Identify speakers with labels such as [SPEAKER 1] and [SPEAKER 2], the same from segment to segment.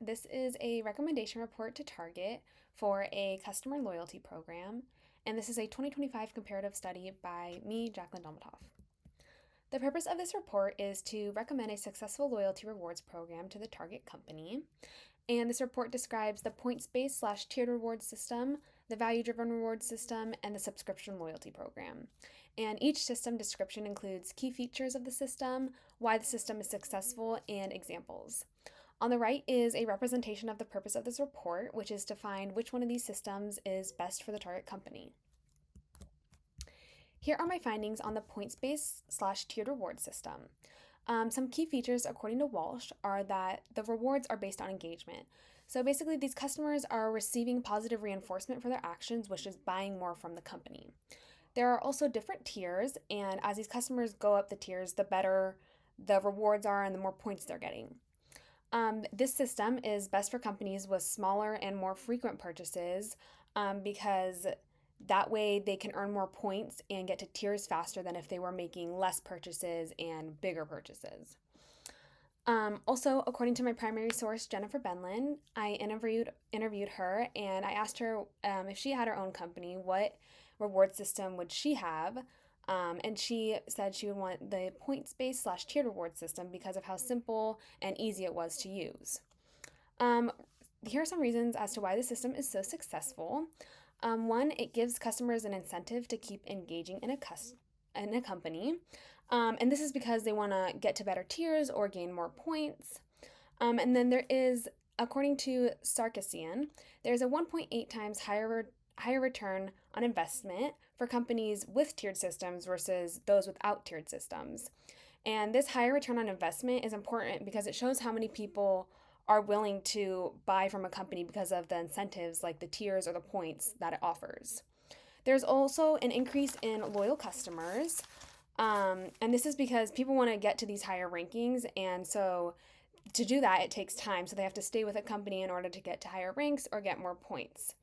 [SPEAKER 1] This is a recommendation report to Target for a customer loyalty program, and this is a 2025 comparative study by me, Jacqueline Dolmatoff. The purpose of this report is to recommend a successful loyalty rewards program to the target company. And this report describes the points-based / tiered reward system, the value-driven reward system, and the subscription loyalty program. And each system description includes key features of the system, why the system is successful, and examples. On the right is a representation of the purpose of this report, which is to find which one of these systems is best for the target company. Here are my findings on the points-based / tiered reward system. Some key features, according to Walsh, are that the rewards are based on engagement. So basically, these customers are receiving positive reinforcement for their actions, which is buying more from the company. There are also different tiers, and as these customers go up the tiers, the better the rewards are and the more points they're getting. This system is best for companies with smaller and more frequent purchases because that way they can earn more points and get to tiers faster than if they were making less purchases and bigger purchases. Also, according to my primary source, Jennifer Benlin, I interviewed her and I asked her if she had her own company, what reward system would she have? And she said she would want the points-based / tiered reward system because of how simple and easy it was to use. Here are some reasons as to why the system is so successful. One, it gives customers an incentive to keep engaging in a company. And this is because they want to get to better tiers or gain more points. And then there is, according to Sarkisian, there's a 1.8 times higher return on investment for companies with tiered systems versus those without tiered systems. And this higher return on investment is important because it shows how many people are willing to buy from a company because of the incentives like the tiers or the points that it offers. There's also an increase in loyal customers, and this is because people want to get to these higher rankings, and so to do that, it takes time. So they have to stay with a company in order to get to higher ranks or get more points.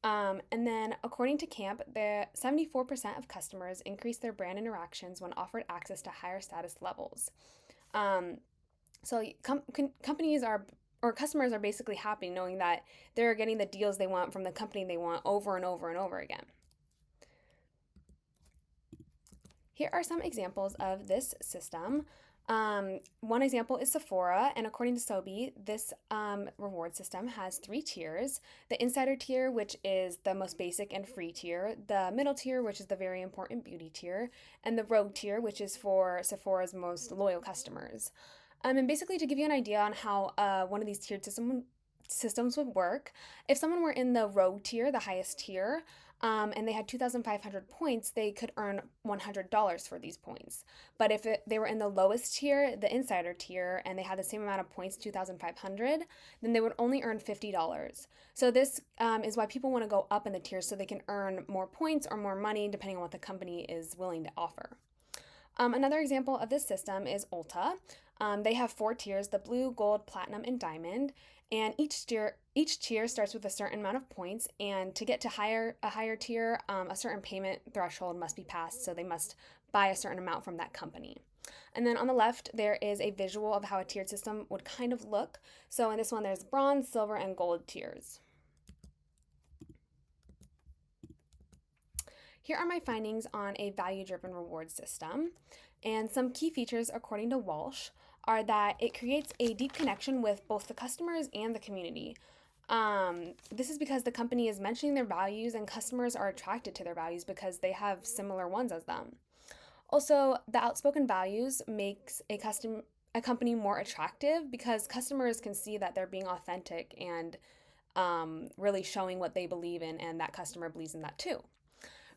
[SPEAKER 1] And then, according to Camp, the 74% of customers increased their brand interactions when offered access to higher status levels. So companies are or customers are basically happy knowing that they're getting the deals they want from the company they want over and over and over again. Here are some examples of this system. One example is Sephora, and according to Sobi, this reward system has 3 tiers. The insider tier, which is the most basic and free tier, the middle tier, which is the very important beauty tier, and the rogue tier, which is for Sephora's most loyal customers. And basically, to give you an idea on how one of these tiered systems would work, if someone were in the rogue tier, the highest tier, and they had 2,500 points, they could earn $100 for these points. But if they were in the lowest tier, the insider tier, and they had the same amount of points, 2,500, then they would only earn $50. So this is why people want to go up in the tiers so they can earn more points or more money depending on what the company is willing to offer. Another example of this system is Ulta. They have 4 tiers, the blue, gold, platinum, and diamond. And each tier starts with a certain amount of points. And to get to a higher tier, a certain payment threshold must be passed. So they must buy a certain amount from that company. And then on the left, there is a visual of how a tiered system would kind of look. So in this one, there's bronze, silver, and gold tiers. Here are my findings on a value-driven reward system. And some key features, according to Walsh, are that it creates a deep connection with both the customers and the community. This is because the company is mentioning their values and customers are attracted to their values because they have similar ones as them. Also, the outspoken values makes a company more attractive because customers can see that they're being authentic and really showing what they believe in, and that customer believes in that too.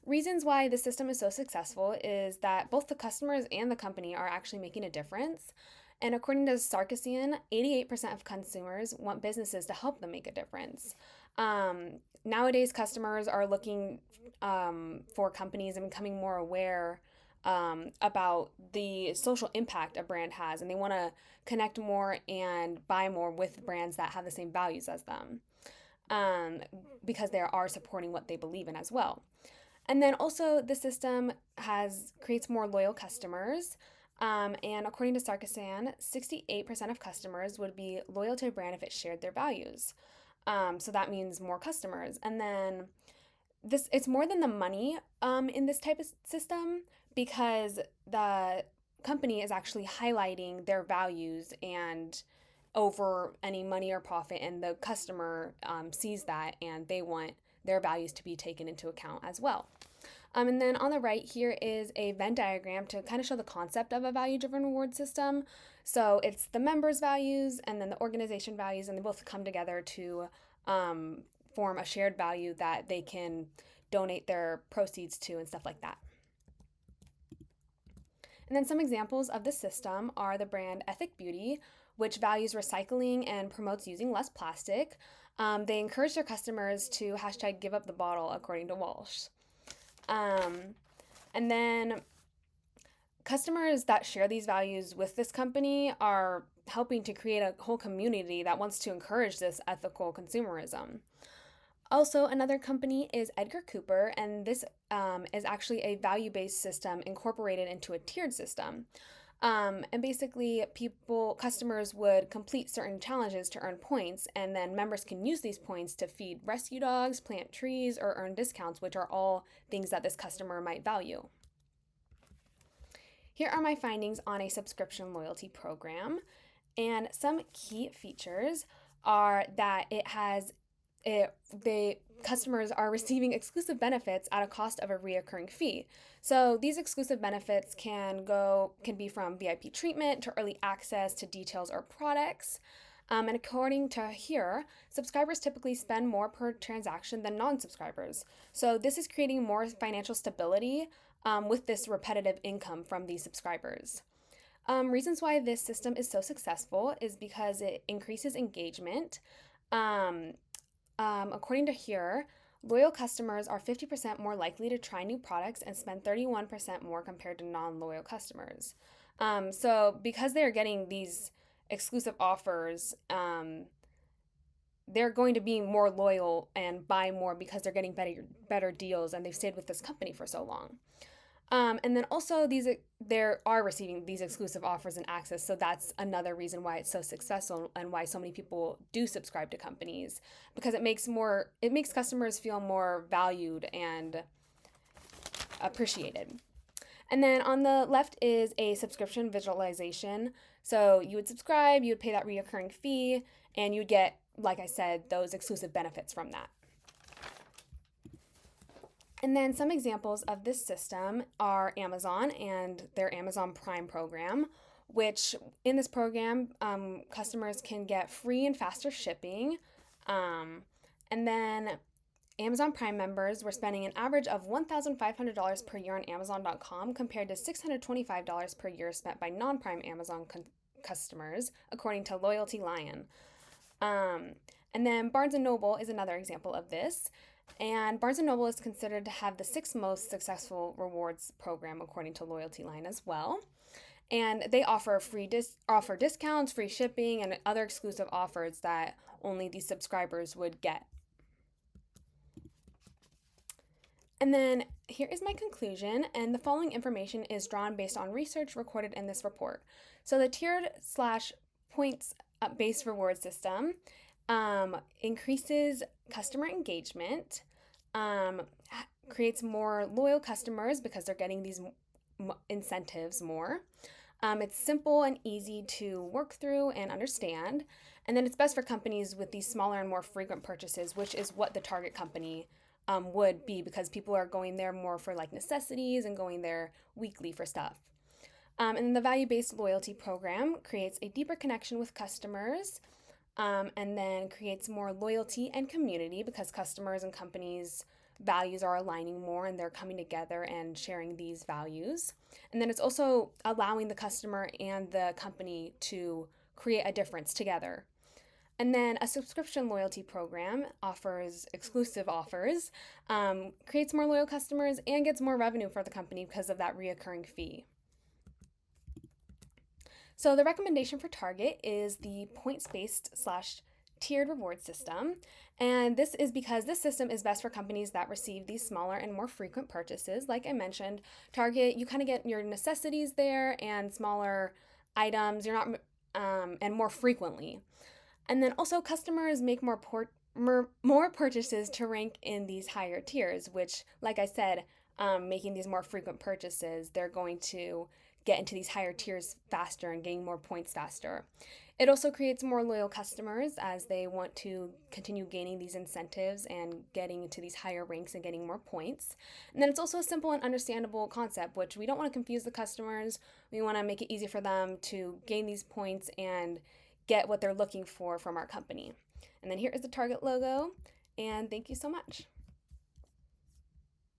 [SPEAKER 1] Reasons why this system is so successful is that both the customers and the company are actually making a difference. And according to Sarkisian, 88% of consumers want businesses to help them make a difference. Nowadays, customers are looking for companies and becoming more aware about the social impact a brand has, and they want to connect more and buy more with brands that have the same values as them because they are supporting what they believe in as well. And then also the system creates more loyal customers. And according to Sarkisian, 68% of customers would be loyal to a brand if it shared their values. So that means more customers. And then it's more than the money in this type of system because the company is actually highlighting their values and over any money or profit, and the customer sees that and they want their values to be taken into account as well. And then on the right here is a Venn diagram to kind of show the concept of a value driven reward system. So it's the members' values and then the organization values, and they both come together to form a shared value that they can donate their proceeds to and stuff like that. And then some examples of the system are the brand Ethic Beauty, which values recycling and promotes using less plastic. They encourage their customers to hashtag give up the bottle, according to Walsh. And then customers that share these values with this company are helping to create a whole community that wants to encourage this ethical consumerism. Also, another company is Edgar Cooper, and this is actually a value-based system incorporated into a tiered system. And basically, customers would complete certain challenges to earn points, and then members can use these points to feed rescue dogs, plant trees, or earn discounts, which are all things that this customer might value. Here are my findings on a subscription loyalty program, and some key features are that the customers are receiving exclusive benefits at a cost of a reoccurring fee. So these exclusive benefits can be from VIP treatment to early access to details or products. And according to here, subscribers typically spend more per transaction than non-subscribers. So this is creating more financial stability with this repetitive income from these subscribers. Reasons why this system is so successful is because it increases engagement. According to here, loyal customers are 50% more likely to try new products and spend 31% more compared to non-loyal customers. So because they're getting these exclusive offers, they're going to be more loyal and buy more because they're getting better deals and they've stayed with this company for so long. And then also they are receiving these exclusive offers and access, so that's another reason why it's so successful and why so many people do subscribe to companies, because it makes customers feel more valued and appreciated. And then on the left is a subscription visualization. So you would subscribe, you would pay that reoccurring fee, and you'd get, like I said, those exclusive benefits from that. And then some examples of this system are Amazon and their Amazon Prime program, which in this program, customers can get free and faster shipping. And then Amazon Prime members were spending an average of $1,500 per year on Amazon.com compared to $625 per year spent by non-Prime Amazon customers, according to Loyalty Lion. And then Barnes & Noble is another example of this. And Barnes & Noble is considered to have the 6th most successful rewards program according to Loyalty Line as well. And they offer offer discounts, free shipping, and other exclusive offers that only these subscribers would get. And then here is my conclusion, and the following information is drawn based on research recorded in this report. So the tiered/points-based reward system increases customer engagement, creates more loyal customers because they're getting these incentives more. It's simple and easy to work through and understand. And then it's best for companies with these smaller and more frequent purchases, which is what the target company would be, because people are going there more for like necessities and going there weekly for stuff. And then the value-based loyalty program creates a deeper connection with customers, and then creates more loyalty and community because customers and companies' values are aligning more and they're coming together and sharing these values. And then it's also allowing the customer and the company to create a difference together. And then a subscription loyalty program offers exclusive offers, creates more loyal customers, and gets more revenue for the company because of that reoccurring fee. So the recommendation for Target is the points-based / tiered reward system. And this is because this system is best for companies that receive these smaller and more frequent purchases. Like I mentioned, Target, you kind of get your necessities there and smaller items. You're not, and more frequently. And then also, customers make more purchases to rank in these higher tiers, which, like I said, making these more frequent purchases, they're going to get into these higher tiers faster and gain more points faster. It also creates more loyal customers as they want to continue gaining these incentives and getting into these higher ranks and getting more points. And then it's also a simple and understandable concept, which we don't want to confuse the customers. We want to make it easy for them to gain these points and get what they're looking for from our company. And then here is the Target logo, and thank you so much.